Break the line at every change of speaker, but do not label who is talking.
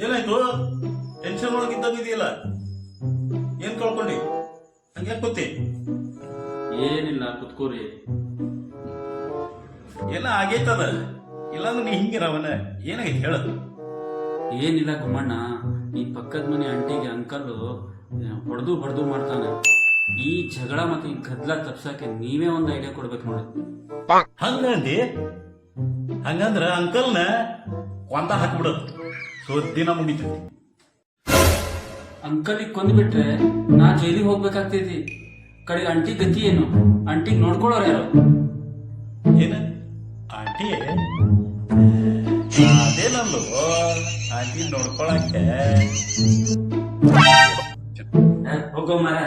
ಏನಾಯ್ತು? ಟೆನ್ಷನ್ ಒಳಗಿದ್ದಂಗಿದೆಯಲ್ಲ, ಏನ್ ಕಳ್ಕೊಂಡಿ? ಹಂಗೆ ಕೂತಿ
ಏನಿಲ್ಲ, ಕುತ್ಕೋರಿ.
ಎಲ್ಲ ಆಗೈತದ, ಇಲ್ಲಾಂದ್ರೆ ನೀ ಹಿಂಗಿರವನ. ಏನಾಗೈತಿ ಹೇಳ.
ಏನಿಲ್ಲ ಗುಮ್ಮಣ್ಣ, ಈ ಪಕ್ಕದ ಮನೆ ಆಂಟಿಗೆ ಅಂಕಲ್ ಹೊಡೆದು ಬಡ್ದು ಮಾಡ್ತಾನೆ. ಈ ಜಗಳ ಮತ್ತೆ ಈ ಗದ್ಲ ತಪ್ಸಕ್ಕೆ ನೀವೇ ಒಂದು ಐಡಿಯಾ ಕೊಡ್ಬೇಕು ನೋಡಿ.
ಹಂಗಂದಿ? ಹಂಗಂದ್ರ ಅಂಕಲ್ನ ಕೊಂದ ಹಾಕ್ಬಿಡು, ಸುದ್ದಿನ ಮುಗಿತೈತಿ.
ಅಂಕಲಿಗೆ ಕೊಂದ್ಬಿಟ್ರೆ ನಾ ಜೈಲಿಗೆ ಹೋಗ್ಬೇಕಾಗ್ತೈತಿ. ಕಡೆಗೆ ಆಂಟಿ ಗತಿ ಏನು? ಆಂಟಿಗೆ ನೋಡ್ಕೊಳ್ಳೋರು ಯಾರು?
ಏನ ಆಂಟಿ? ಅದೇನಲ್ಲು ಆಂಟಿ ನೋಡ್ಕೊಳಕ್ಕೆ.
ಹೋಗೋ ಮಾರ.